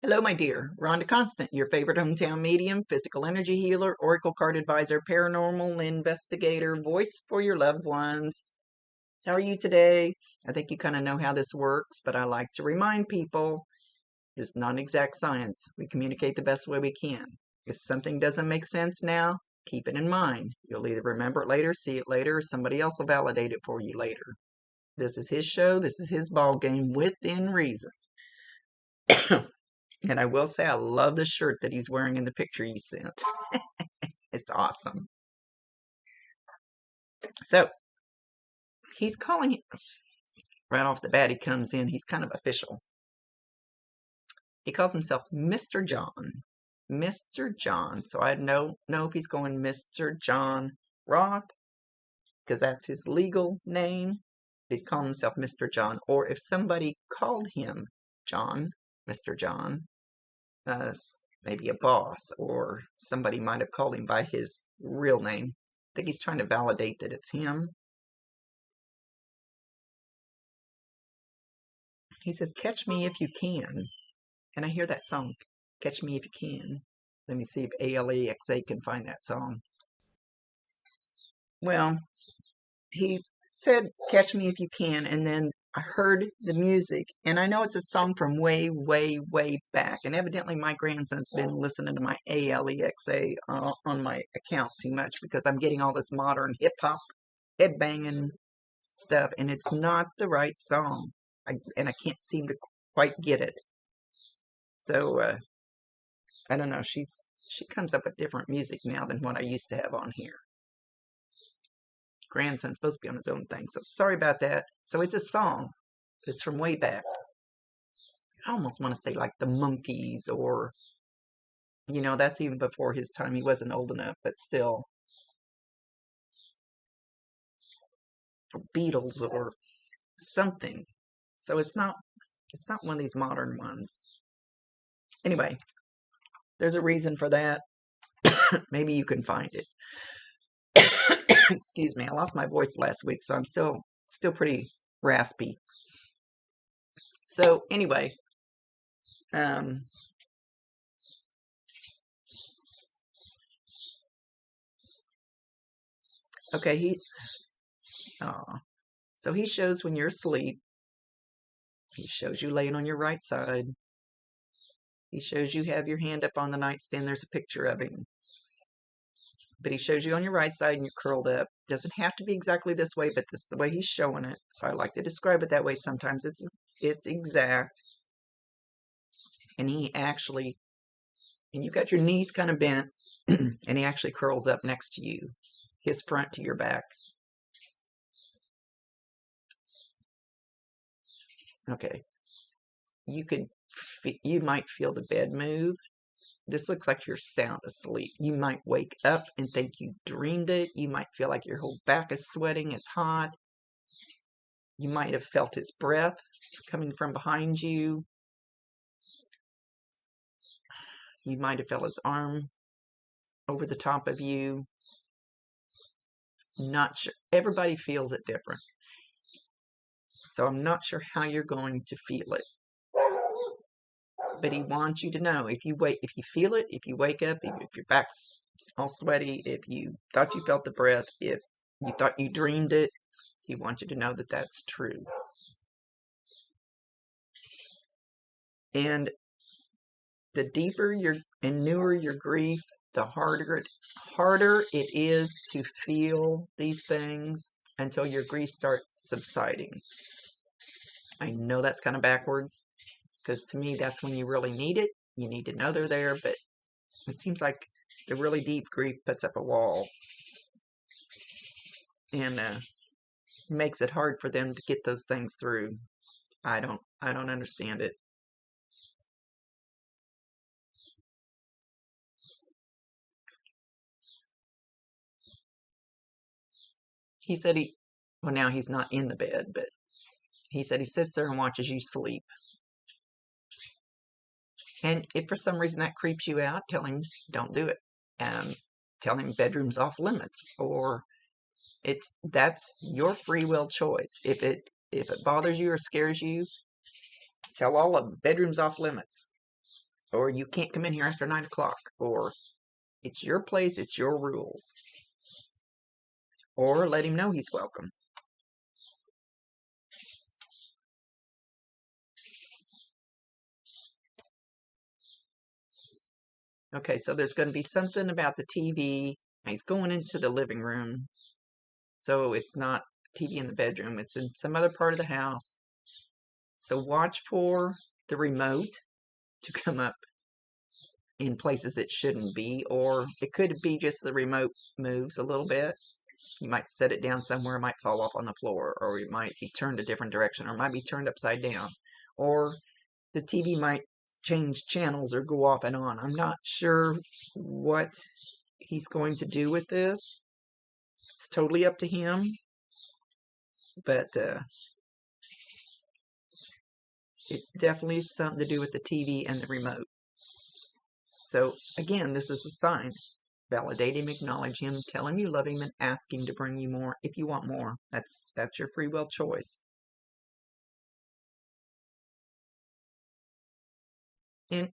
Hello, my dear. Rhonda Constant, your favorite hometown medium, physical energy healer, oracle card advisor, paranormal investigator, voice for your loved ones. How are you today? I think you kind of know how this works, but I like to remind people it's not exact science. We communicate the best way we can. If something doesn't make sense now, keep it in mind. You'll either remember it later, see it later, or somebody else will validate it for you later. This is his show. This is his ball game within reason. And I will say, I love the shirt that he's wearing in the picture you sent. It's awesome. So he's calling it right off the bat. He comes in, he's kind of official. He calls himself Mr. John. Mr. John. So I don't know if he's going Mr. John Roth, because that's his legal name. He's calling himself Mr. John. Or if somebody called him John, Mr. John, maybe a boss or somebody might have called him by his real name. I think he's trying to validate that it's him. He says, "Catch me if you can." And I hear that song, "Catch Me If You Can." Let me see if ALEXA can find that song. Well, he said, "Catch me if you can," and then I heard the music, and I know it's a song from way, way, way back. And evidently, my grandson's been listening to my ALEXA on my account too much because I'm getting all this modern hip hop, headbanging stuff, and it's not the right song. And I can't seem to quite get it. So I don't know. She comes up with different music now than what I used to have on here. Grandson's supposed to be on his own thing, so sorry about that. So it's a song. It's from way back. I almost want to say like the Monkees, or that's even before his time. He wasn't old enough, but still, or Beatles or something. So it's not one of these modern ones. Anyway, there's a reason for that. Maybe you can find it. Excuse me, I lost my voice last week, so I'm still pretty raspy. So anyway, okay, so he shows when you're asleep. He shows you laying on your right side. He shows you have your hand up on the nightstand. There's a picture of him. But he shows you on your right side and you're curled up. Doesn't have to be exactly this way, but this is the way he's showing it. So I like to describe it that way. Sometimes it's exact. And you got your knees kind of bent, and he actually curls up next to you, his front to your back. Okay. You might feel the bed move. This looks like you're sound asleep. You might wake up and think you dreamed it. You might feel like your whole back is sweating. It's hot. You might have felt his breath coming from behind you. You might have felt his arm over the top of you. Not sure. Everybody feels it different. So I'm not sure how you're going to feel it. But he wants you to know, if you feel it, if you wake up, if your back's all sweaty, if you thought you felt the breath, if you thought you dreamed it, he wants you to know that that's true. And the deeper and newer your grief, the harder it is to feel these things until your grief starts subsiding. I know that's kind of backwards, because to me, that's when you really need it. You need to know they're there, but it seems like the really deep grief puts up a wall and makes it hard for them to get those things through. I don't understand it. He said now he's not in the bed, but he said he sits there and watches you sleep. And if for some reason that creeps you out, tell him don't do it. Tell him bedroom's off limits, or that's your free will choice. If it bothers you or scares you, tell all of them bedroom's off limits. or you can't come in here after 9 o'clock, or it's your place, it's your rules. Or let him know he's welcome. Okay, so there's going to be something about the TV. He's going into the living room. So it's not TV in the bedroom. It's in some other part of the house. So watch for the remote to come up in places it shouldn't be. Or it could be just the remote moves a little bit. You might set it down somewhere. It might fall off on the floor. Or it might be turned a different direction. Or it might be turned upside down. Or the TV might change channels or go off and on. I'm not sure what he's going to do with this. It's totally up to him. But it's definitely something to do with the TV and the remote. So again, this is a sign. Validate him, acknowledge him, tell him you love him, and ask him to bring you more if you want more. That's your free will choice. And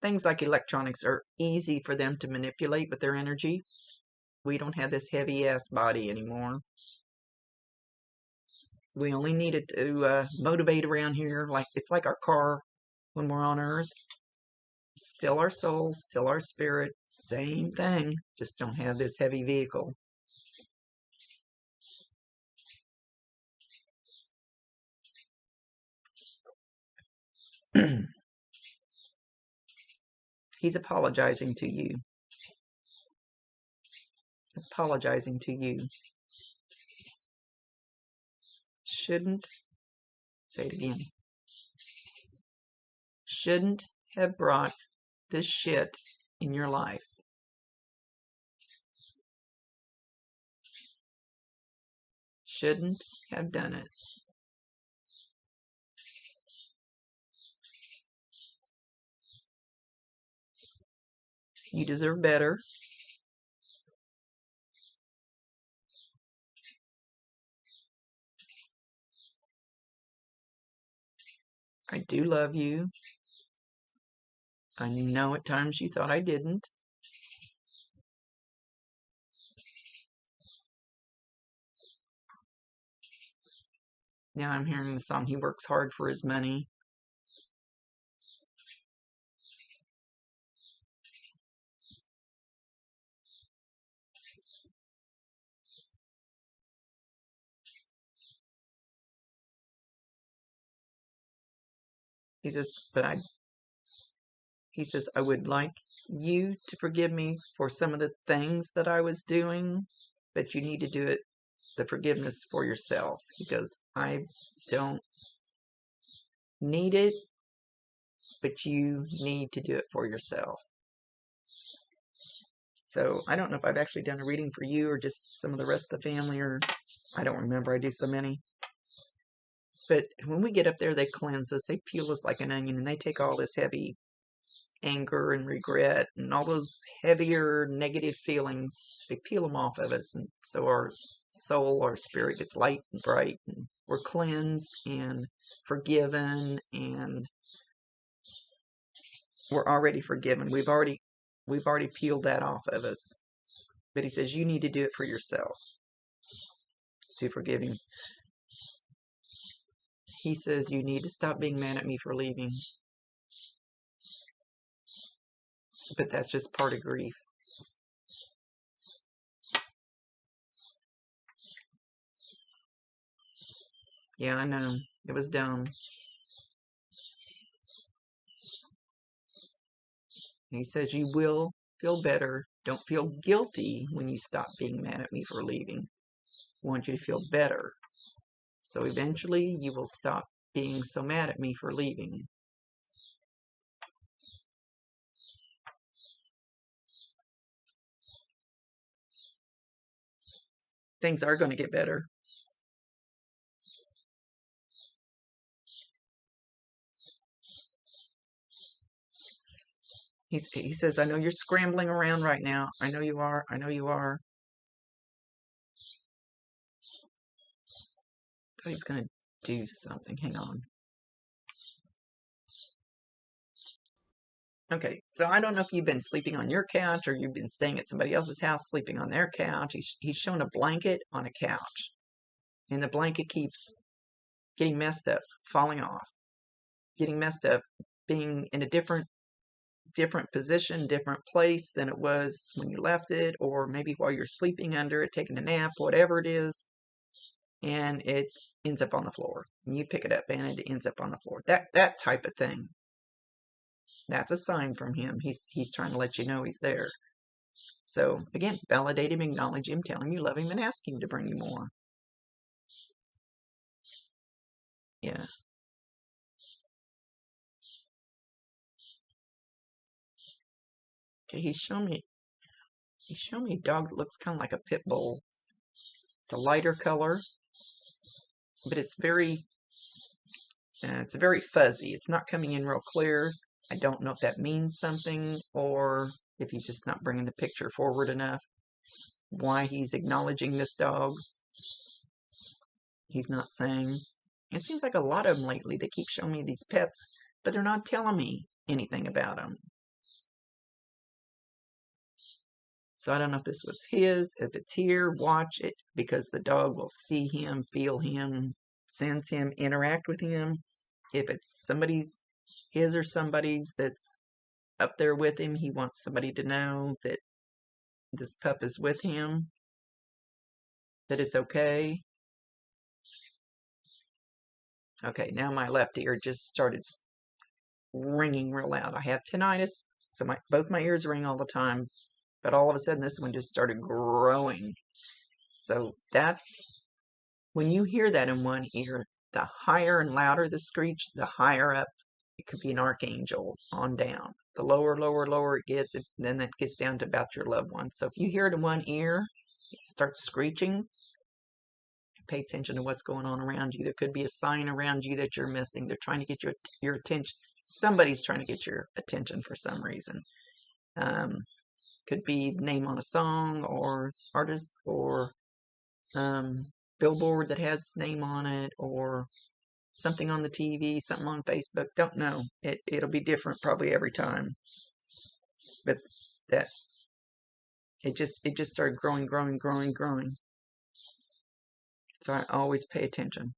things like electronics are easy for them to manipulate with their energy. We don't have this heavy-ass body anymore. We only need it to motivate around here. Like it's like our car when we're on Earth. Still our soul, still our spirit. Same thing. Just don't have this heavy vehicle. He's apologizing to you. Apologizing to you. Shouldn't, say it again, shouldn't have brought this shit in your life. Shouldn't have done it. You deserve better. I do love you. I know at times you thought I didn't. Now I'm hearing the song, he works hard for his money. He says, he says, I would like you to forgive me for some of the things that I was doing, but you need to do it, the forgiveness for yourself. He goes, I don't need it, but you need to do it for yourself. So I don't know if I've actually done a reading for you or just some of the rest of the family, or I don't remember. I do so many. But when we get up there, they cleanse us. They peel us like an onion, and they take all this heavy anger and regret and all those heavier negative feelings. They peel them off of us, and so our soul, our spirit gets light and bright, and we're cleansed and forgiven, and we're already forgiven. We've already peeled that off of us. But he says you need to do it for yourself to forgive him. He says you need to stop being mad at me for leaving. But that's just part of grief. Yeah, I know. It was dumb. He says you will feel better. Don't feel guilty when you stop being mad at me for leaving. I want you to feel better. So eventually you will stop being so mad at me for leaving. Things are going to get better. He says, I know you're scrambling around right now. I know you are. I know you are. I thought he was going to do something. Hang on. Okay, so I don't know if you've been sleeping on your couch or you've been staying at somebody else's house sleeping on their couch. He's shown a blanket on a couch, and the blanket keeps getting messed up, falling off, getting messed up, being in a different position, different place than it was when you left it, or maybe while you're sleeping under it, taking a nap, whatever it is, and it ends up on the floor. And you pick it up and it ends up on the floor. That type of thing. That's a sign from him. He's trying to let you know he's there. So again, validate him, acknowledge him, tell him you love him, and ask him to bring you more. Yeah. Okay, he's showing me a dog that looks kind of like a pit bull. It's a lighter color, but it's very fuzzy. It's not coming in real clear. I don't know if that means something or if he's just not bringing the picture forward enough. Why he's acknowledging this dog, he's not saying. It seems like a lot of them lately, they keep showing me these pets, but they're not telling me anything about them. So I don't know if this was his. If it's here, watch it, because the dog will see him, feel him, sense him, interact with him. If it's somebody's, his or somebody's that's up there with him, he wants somebody to know that this pup is with him, that it's okay. Okay, now my left ear just started ringing real loud. I have tinnitus, so both my ears ring all the time, but all of a sudden this one just started growing. So that's, when you hear that in one ear, the higher and louder the screech, the higher up. It could be an archangel on down. The lower, lower, lower it gets, then that gets down to about your loved one. So if you hear it in one ear, it starts screeching, pay attention to what's going on around you. There could be a sign around you that you're missing. They're trying to get your attention. Somebody's trying to get your attention for some reason. Could be name on a song or artist or billboard that has name on it, or something on the TV, something on Facebook. Don't know. It'll be different probably every time. But that it just started growing. So I always pay attention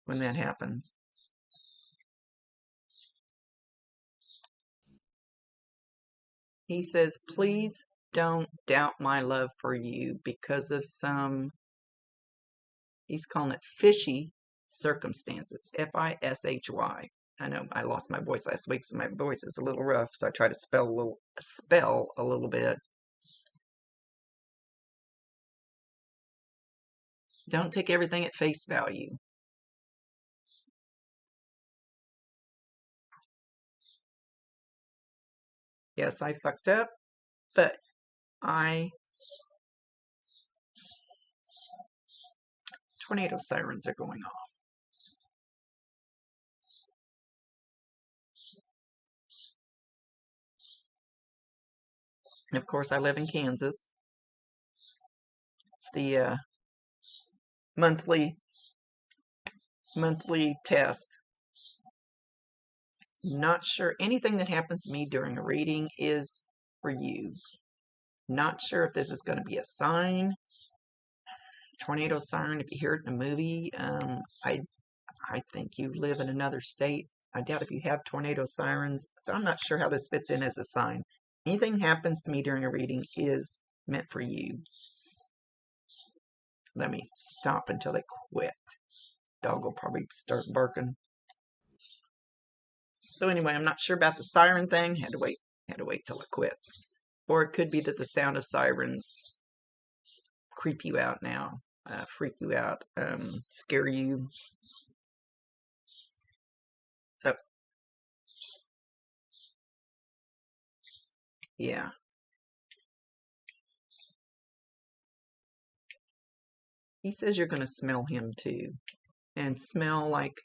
when that happens. He says, please don't doubt my love for you because of some, he's calling it fishy circumstances. F-I-S-H-Y. I know I lost my voice last week, so my voice is a little rough, so I try to spell a little bit. Don't take everything at face value. Yes, I fucked up, but tornado sirens are going off. And of course, I live in Kansas. It's the monthly test. Not sure anything that happens to me during a reading is for you. Not sure if this is going to be a sign. Tornado siren, if you hear it in a movie, I think you live in another state. I doubt if you have tornado sirens, so I'm not sure how this fits in as a sign. Anything happens to me during a reading is meant for you. Let me stop until they quit. Dog will probably start barking. So anyway, I'm not sure about the siren thing. Had to wait till it quits. Or it could be that the sound of sirens creep you out now, freak you out, scare you. So, yeah. He says you're going to smell him too. And smell like,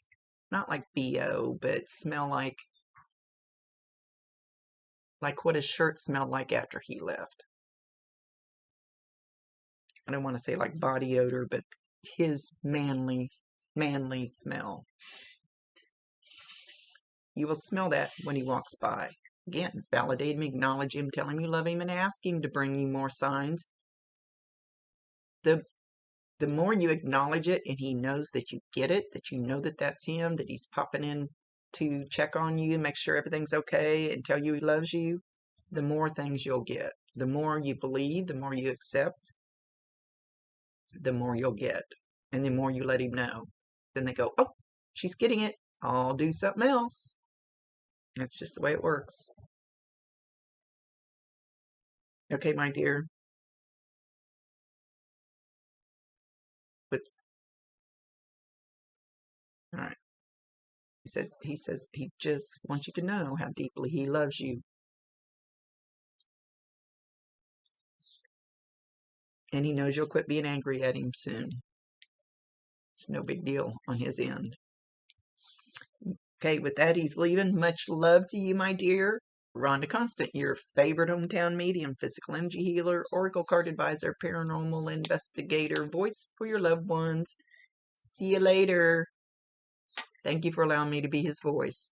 not like BO, but smell like what his shirt smelled like after he left. I don't want to say like body odor, but his manly smell. You will smell that when he walks by. Again, validate him, acknowledge him, tell him you love him, and ask him to bring you more signs. The more you acknowledge it and he knows that you get it, that you know that that's him, that he's popping in to check on you, make sure everything's okay, and tell you he loves you, the more things you'll get. The more you believe, the more you accept, the more you'll get. And the more you let him know. Then they go, oh, she's getting it. I'll do something else. That's just the way it works. Okay, my dear. But all right. He says he just wants you to know how deeply he loves you. And he knows you'll quit being angry at him soon. It's no big deal on his end. Okay, with that, he's leaving. Much love to you, my dear. Rhonda Constant, your favorite hometown medium, physical energy healer, oracle card advisor, paranormal investigator, voice for your loved ones. See you later. Thank you for allowing me to be his voice.